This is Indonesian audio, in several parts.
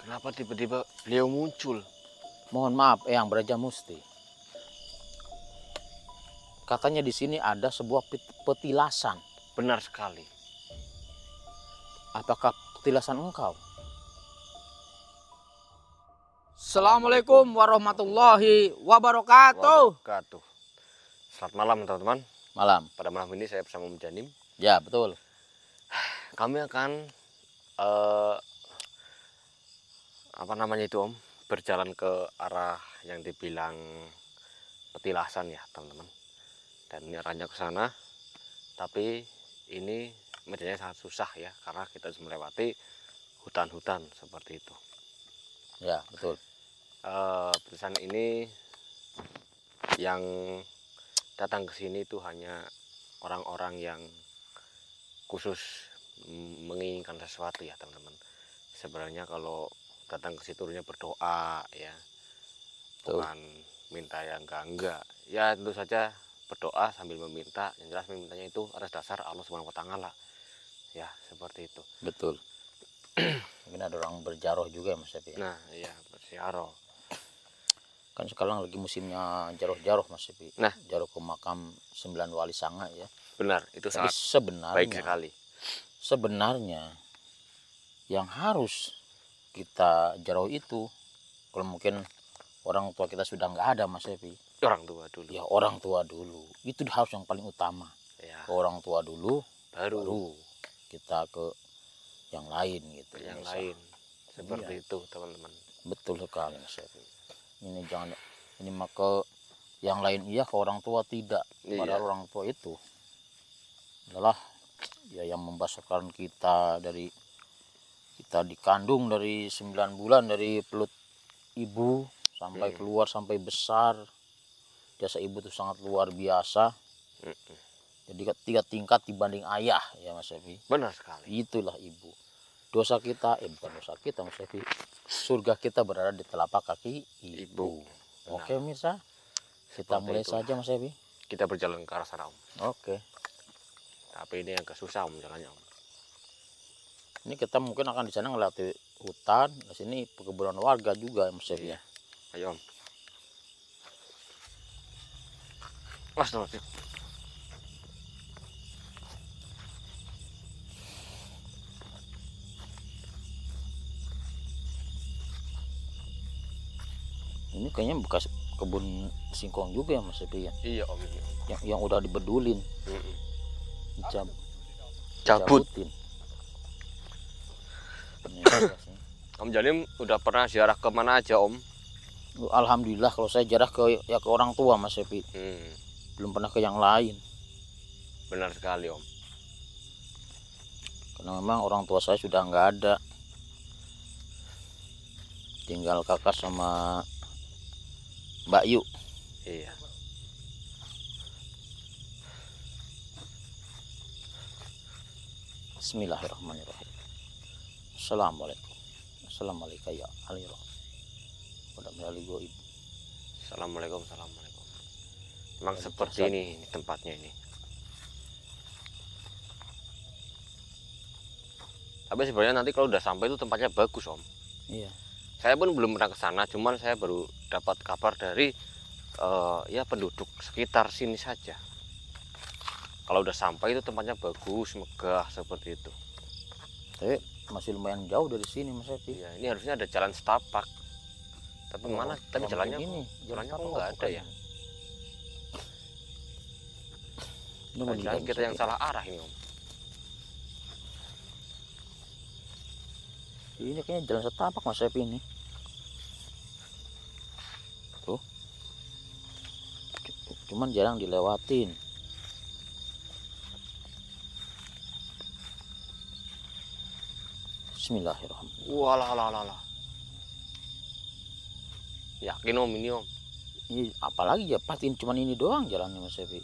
Kenapa tiba-tiba beliau muncul? Mohon maaf, Eyang Braja Musti. Katanya di sini ada sebuah petilasan. Benar sekali. Apakah petilasan engkau? Assalamualaikum warahmatullahi wabarakatuh. Wabarakatuh. Selamat malam teman-teman. Malam. Pada malam ini saya bersama Om Janim. Ya, betul. Kami akan Om, berjalan ke arah yang dibilang petilasan ya teman-teman. Dan ini arahnya ke sana. Tapi ini medannya sangat susah ya, karena kita harus melewati hutan-hutan seperti itu. Ya, betul. Petilasan ini yang datang ke sini itu hanya orang-orang yang khusus menginginkan sesuatu ya teman-teman. Sebenarnya kalau datang ke situ berdoa ya, bukan minta yang enggak. Ya tentu saja berdoa sambil meminta. Yang jelas memintanya itu atas dasar Allah Subhanahu Wa Taala. Ya seperti itu. Betul. Mungkin ada orang berjaroh juga ya Mas Epi. Nah iya, berziarah. Kan sekarang lagi musimnya jaroh-jaroh Mas Epi. Nah, jaroh ke makam 9 wali sanga ya. Benar, itu tapi sangat sebenarnya baik sekali. Sebenarnya yang harus kita jaroh itu, kalau mungkin orang tua kita sudah nggak ada Mas Epi. Orang tua dulu. Ya orang tua dulu. Itu harus yang paling utama. Ya. Ke orang tua dulu, baru kita ke yang lain gitu. Yang lain. Seperti itu teman-teman. Betul sekali Mas Epi. Ini jangan, ini maka yang lain iya, ke orang tua tidak. Padahal orang tua itu adalah ya yang membesarkan kita, dari kita dikandung dari 9 bulan dari pelut ibu sampai keluar sampai besar. Jasa ibu itu sangat luar biasa. Jadi 3 tingkat dibanding ayah ya Mas Epi. Benar sekali. Itulah ibu. Dosa kita, bukan dosa kita Mas Epi. Surga kita berada di telapak kaki ibu. Oke Mirsa, kita mulai saja Mas Epi. Kita berjalan ke arah sana Om. Oke. Tapi ini yang susah Om jalannya Om. Ini kita mungkin akan di sana ngelewati hutan, di sini perkebunan warga juga Mas Epi ya. Ayo Om. Astagfirullah. Ini kayaknya bekas kebun singkong juga ya Mas Epi ya. Iya Om. Yang udah dibedulin. Cabutin. Om Janim udah pernah ziarah ke mana aja Om? Alhamdulillah kalau saya ziarah ke orang tua Mas Epi. Belum pernah ke yang lain. Benar sekali Om. Karena memang orang tua saya sudah nggak ada. Tinggal kakak sama Mbak Yu. Iya. Bismillahirrahmanirrahim. Assalamualaikum. Assalamualaikum ya alaikum. Pada melalui goib. Assalamualaikum. Memang seperti ini tempatnya ini. Tapi sebenarnya nanti kalau udah sampai itu tempatnya bagus Om. Iya. Saya pun belum pernah ke sana, cuman saya baru dapat kabar dari ya penduduk sekitar sini saja. Kalau udah sampai itu tempatnya bagus, megah seperti itu. Tapi masih lumayan jauh dari sini Mas Epi. Ya, ini harusnya ada jalan setapak. Tapi mana? Tapi jalannya kok nggak ada ya? Jangan kita yang salah arah ini Om. Ini kayaknya jalan setapak Mas Epi ini. Tuh. Cuman jarang dilewatin. Bismillahirrahmanirrahim. Walah. Yakin Om ini Om? Ini apalagi ya, pastiin cuman ini doang jalannya Mas Epi.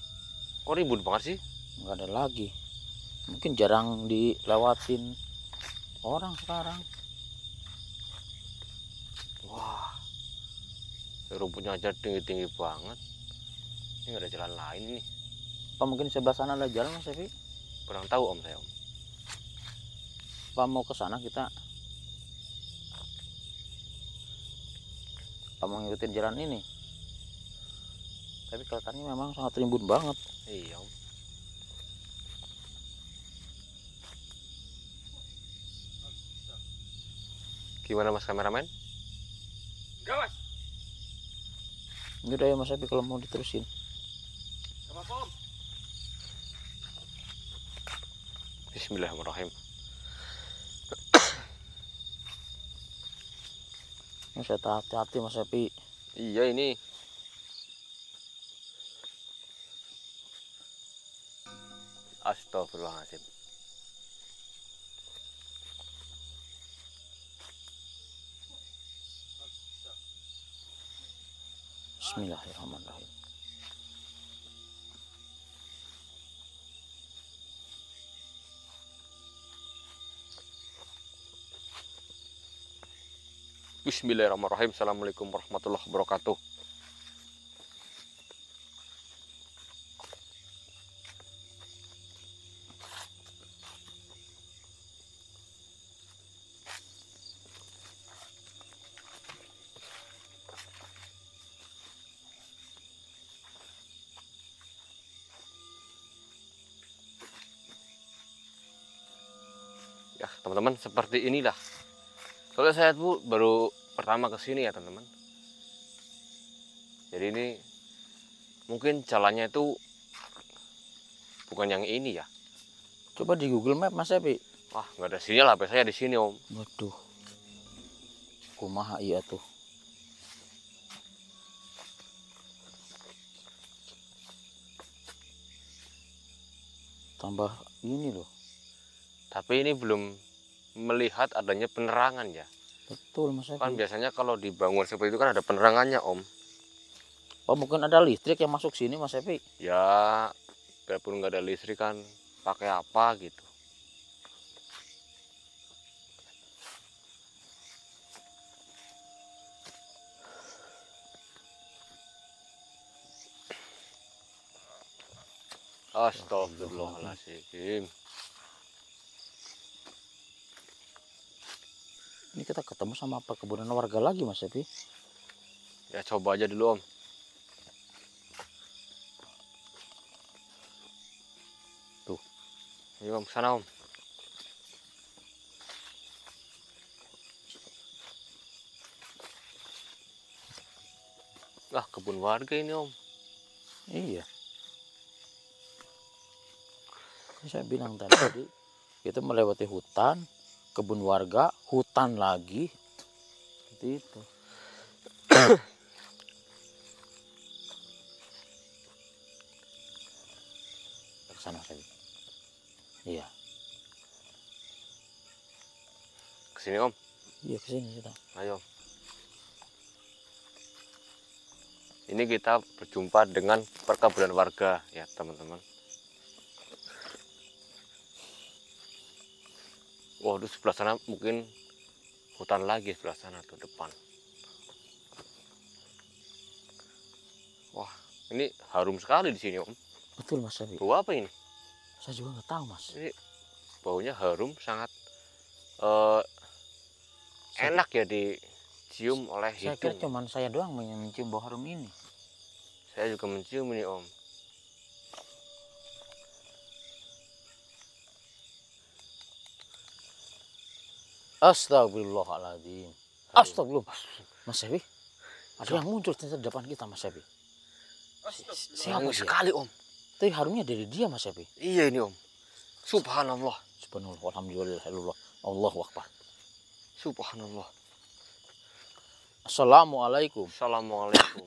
Kok ribut banget sih? Nggak ada lagi. Mungkin jarang dilewatin orang sekarang. Wah, rumputnya aja tinggi-tinggi banget. Ini nggak ada jalan lain ini. Apa mungkin sebelah sana ada jalan Mas Epi? Kurang tahu Om saya Om. Apa mau ke sana kita? ngikutin jalan ini. Tapi kelihatannya memang sangat rimbun banget. Iya Om. Gimana Mas kameramen? Enggak Mas. Ini udah ya Mas Epi kalau mau diterusin. Sama Om. Bismillahirrahmanirrahim. Ini saya hati-hati Mas Epi. Iya ini. Astagfirullahaladzim. Bismillahirrahmanirrahim. Bismillahirrahmanirrahim. Assalamualaikum warahmatullahi wabarakatuh. Ya teman-teman, seperti inilah. Soalnya saya tuh baru pertama kesini ya teman-teman. Jadi ini mungkin jalannya itu bukan yang ini ya. Coba di Google Map Mas Epi. Wah nggak ada sinyal HP saya di sini Om. Waduh. Kumaha iya tuh. Tambah ini loh. Tapi ini belum melihat adanya penerangan ya. Betul Mas Epi. Kan biasanya kalau dibangun seperti itu kan ada penerangannya Om. Oh mungkin ada listrik yang masuk sini Mas Epi. Ya biarpun nggak ada listrik kan pakai apa gitu. Astagfirullahaladzim. Ini kita ketemu sama perkebunan warga lagi Mas Epi. Ya coba aja dulu Om. Tuh. Ayo Om, sana Om. Lah kebun warga ini Om. Iya. Saya bilang tadi kita melewati hutan, kebun warga, hutan lagi, seperti itu. Ke sana saja. Iya. Kesini Om. Iya kesini kita. Ayo. Ini kita berjumpa dengan perkebunan warga ya teman-teman. Wah, di sebelah sana mungkin hutan lagi sebelah sana tuh depan. Wah, ini harum sekali di sini Om. Betul Mas Epi. Bau apa ini? Saya juga nggak tahu Mas. Ini baunya harum sangat enak ya dicium oleh Saya kira hidung. cuman saya doang yang mencium bau harum ini. Saya juga mencium ini Om. Astagfirullahaladzim. Astagfirullah. Mas Epi, ada yang muncul di depan kita Mas Epi. Siapa Wangi dia? sekali Om. Tapi harumnya dari dia Mas Epi. Iya ini Om. Subhanallah. Subhanallah, alhamdulillah, Allahu Akbar. Subhanallah. Assalamualaikum. Assalamualaikum.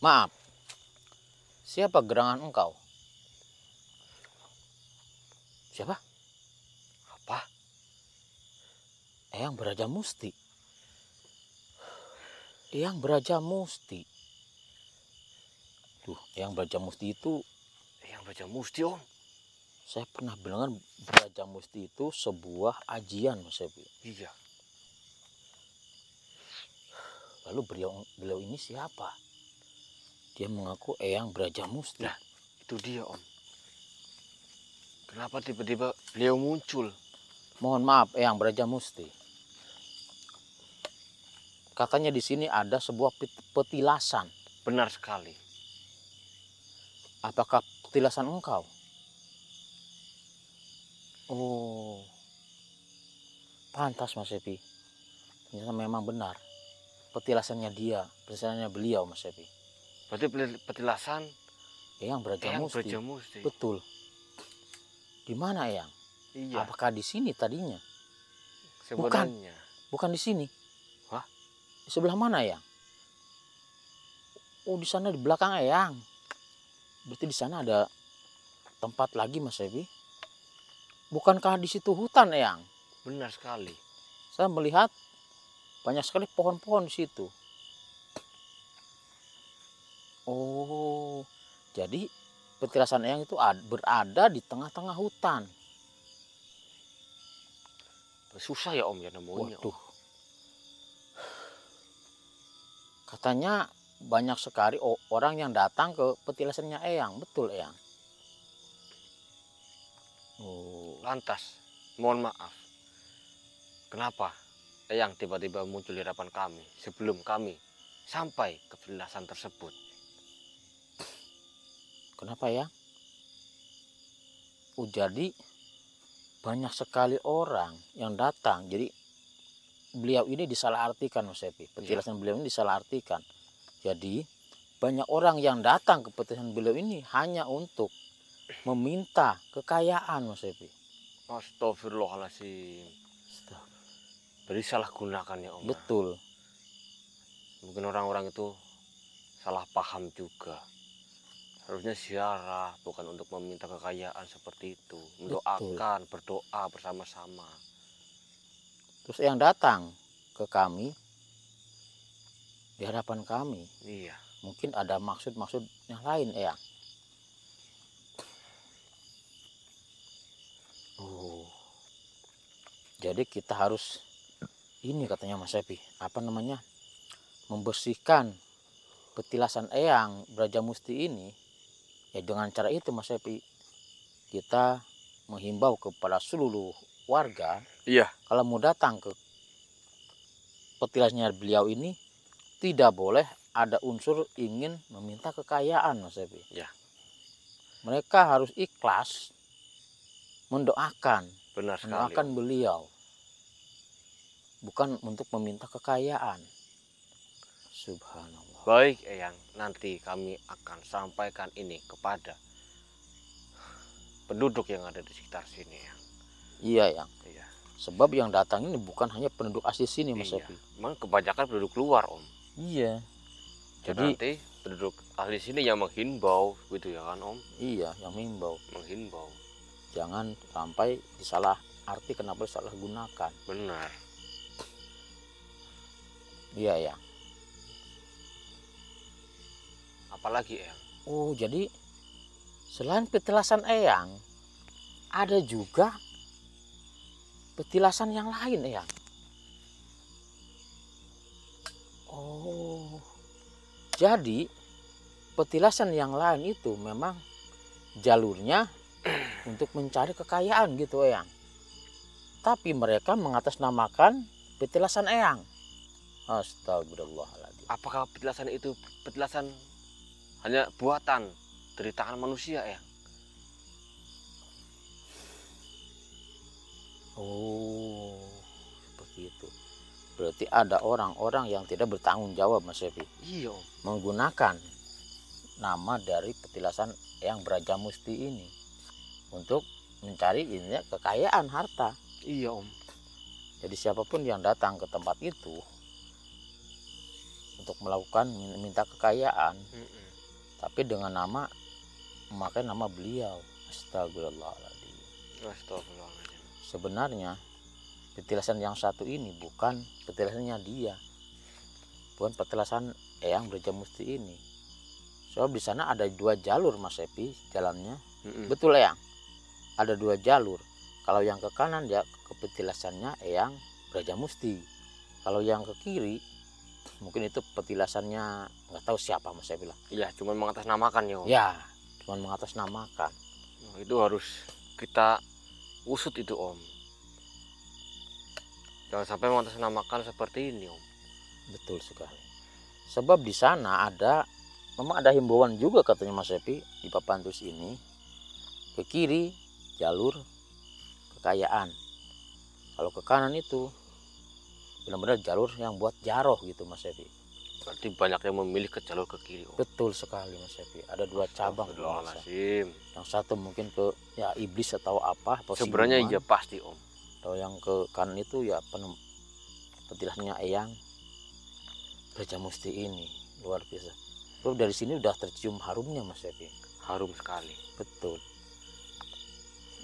Maaf, siapa gerangan engkau? Siapa? Apa? Eyang Beraja Musti. Eyang Beraja Musti. Tuh, Eyang Beraja Musti itu Yang baca musti Om. saya pernah bilang Beraja Musti itu sebuah ajian Mas Epi. Iya. Lalu beliau ini siapa? Dia mengaku Eyang Beraja Musti. Nah, itu dia Om. Kenapa tiba-tiba beliau muncul? Mohon maaf Eyang Beraja Musti. katanya di sini ada sebuah petilasan. Benar sekali. Apakah petilasan engkau? Oh, pantas Mas Epi. Ternyata memang benar. Petilasannya dia, petilasannya beliau Mas Epi. Berarti petilasan Eyang Brajamusti. Brajamusti. Betul. Di mana Eyang? Iya. Apakah di sini tadinya? Sebenarnya. Bukan di sini. Hah? Di sebelah mana Eyang? Oh, di sana di belakang Eyang. Berarti di sana ada tempat lagi Mas Epi. Bukankah di situ hutan Eyang? Benar sekali. Saya melihat banyak sekali pohon-pohon di situ. Oh, jadi petilasan Eyang itu berada di tengah-tengah hutan. Susah ya Om ya nemunya. Waduh. Katanya banyak sekali orang yang datang ke petilasannya Eyang. Betul Eyang? Oh. Lantas, mohon maaf. Kenapa Eyang tiba-tiba muncul di hadapan kami sebelum kami sampai ke petilasan tersebut? Kenapa ya? Oh, jadi banyak sekali orang yang datang. Jadi beliau ini disalahartikan Mas Epi. Petilasan beliau ini disalahartikan. Jadi banyak orang yang datang ke petilasan beliau ini hanya untuk meminta kekayaan Mas Epi. Astagfirullahaladzim. Berarti salah gunakan ya Om. Betul. Mungkin orang-orang itu salah paham juga. Harusnya ziarah bukan untuk meminta kekayaan seperti itu. Mendoakan, berdoa bersama-sama. Terus yang datang ke kami di hadapan kami. Iya. Mungkin ada maksud-maksud yang lain Eyang. Oh. Jadi kita harus ini katanya Mas Epi, apa namanya? Membersihkan petilasan Eyang Brajamusti ini. Ya dengan cara itu Mas Epi, kita menghimbau kepada seluruh warga, Iya. kalau mau datang ke petilasannya beliau ini tidak boleh ada unsur ingin meminta kekayaan Mas Epi. Ya. Mereka harus ikhlas mendoakan, Benar sekali. mendoakan beliau. Bukan untuk meminta kekayaan. Subhanallah. Baik Eyang, nanti kami akan sampaikan ini kepada penduduk yang ada di sekitar sini ya. Iya Yang. Iya. Sebab yang datang ini bukan hanya penduduk asli sini Mas Iya. Epi. Memang kebanyakan penduduk luar Om. Iya. Jadi Jadi nanti penduduk asli sini yang menghimbau gitu ya kan Om. iya yang mengimbau. Menghimbau. Jangan sampai disalah arti, kenapa disalah gunakan. Benar. Iya ya. Apalagi Eyang? Oh, jadi selain petilasan Eyang, ada juga petilasan yang lain Eyang. Oh, jadi petilasan yang lain itu memang jalurnya untuk mencari kekayaan gitu Eyang. Tapi mereka mengatasnamakan petilasan Eyang. Astagfirullahaladzim. Apakah petilasan itu petilasan hanya buatan dari tangan manusia ya? Oh, seperti itu. Berarti ada orang-orang yang tidak bertanggung jawab Mas Epi. Iya Om. Menggunakan nama dari petilasan Eyang Brajamusti ini untuk mencari ini kekayaan harta. Iya Om. Jadi siapapun yang datang ke tempat itu untuk melakukan minta kekayaan, tapi dengan nama memakai nama beliau. Astagfirullahaladzim. Astagfirullahaladzim. Sebenarnya petilasan yang satu ini bukan petilasannya dia, bukan petilasan Eyang Brajamusti ini. Sebab di sana ada 2 jalur Mas Epi jalannya. Betul Eyang? Ada 2 jalur. Kalau yang ke kanan ya ke petilasannya Eyang Brajamusti. Kalau yang ke kiri mungkin itu petilasannya nggak tahu siapa Mas Epi lah. Iya, cuma mengatasnamakan ya Om. Ya, cuma mengatasnamakan. Nah, itu harus kita usut itu Om. Jangan sampai mengatasnamakan seperti ini Om. Betul sekali. Sebab di sana memang ada himbauan juga katanya Mas Epi di Papantus ini. Ke kiri jalur kekayaan. Kalau ke kanan itu benar-benar jalur yang buat jaroh gitu Mas Epi. Berarti banyak yang memilih ke jalur ke kiri, Om. Betul sekali Mas Epi. Ada 2 cabang. Astagfirullahaladzim. Yang satu mungkin ke ya iblis atau apa. Atau Sebenarnya siluman. iya pasti, Om. Kalau yang ke kanan itu ya petilasnya Eyang Brajamusti ini luar biasa. Terus dari sini udah tercium harumnya Mas Epi. Harum sekali. Betul.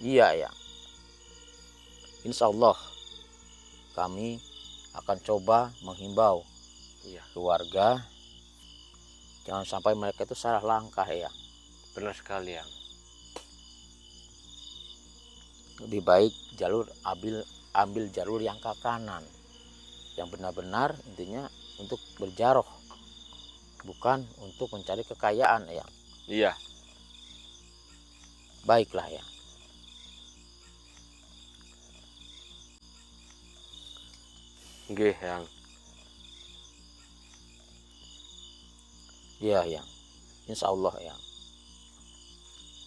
Iya ya. Insya Allah kami akan coba menghimbau Iya, keluarga jangan sampai mereka itu salah langkah ya. benar sekali, Yang. Lebih baik ambil jalur yang ke kanan, yang benar-benar intinya untuk berjaroh, bukan untuk mencari kekayaan ya. Iya. Baiklah ya. Nggih, Yang. Iya ya. Insya Allah ya.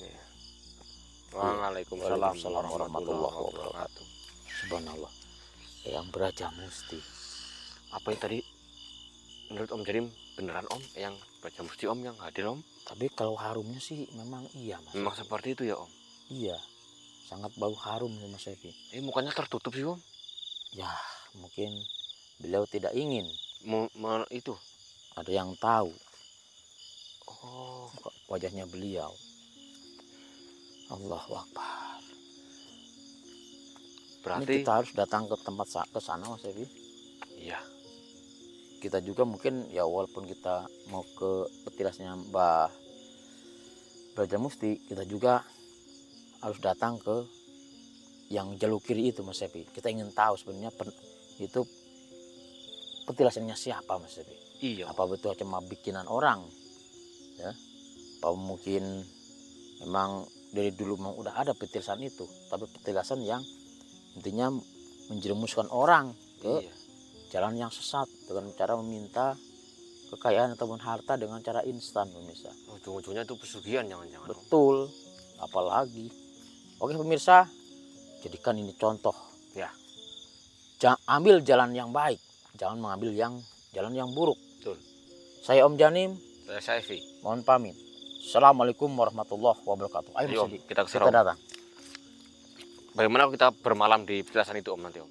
Iya. Waalaikumsalam Waalaikumsalam warahmatullahi wabarakatuh. Subhanallah. Yang Brajamusti. Apa yang tadi menurut Om Jarim beneran, Om? Yang Brajamusti, Om, yang hadir, Om? Tapi kalau harumnya sih memang iya Mas. Memang seperti itu ya, Om? Iya. Sangat bau harum nih Mas Evi. Mukanya tertutup sih, Om. Ya mungkin beliau tidak ingin. Itu. Ada yang tahu Oh, wajahnya beliau. Allahu Akbar. Ini berarti kita harus datang ke tempat ke sana Mas Evi. iya. Kita juga mungkin ya walaupun kita mau ke petilasnya Mbah Brajamusti, kita juga harus datang ke yang jalur kiri itu Mas Evi. Kita ingin tahu sebenarnya itu petilasannya siapa Mas Evi. Iya. Apa betul cuma bikinan orang ya? Apa mungkin memang dari dulu memang udah ada petilasan itu, tapi petilasan yang intinya menjerumuskan orang ke Iya. jalan yang sesat dengan cara meminta kekayaan ataupun harta dengan cara instan pemirsa. Ujung-ujungnya itu pesugihan jangan-jangan, Om. Betul, apalagi. Oke pemirsa, jadikan ini contoh. Ya. Ambil jalan yang baik, jangan mengambil jalan yang buruk. Betul. Saya Om Janim, Saya Evi. mohon pamit. Assalamualaikum warahmatullahi wabarakatuh. Ayo Ayo, Mas Edi, kita kita datang. Bagaimana kita bermalam di petilasan itu, Om, nanti, Om?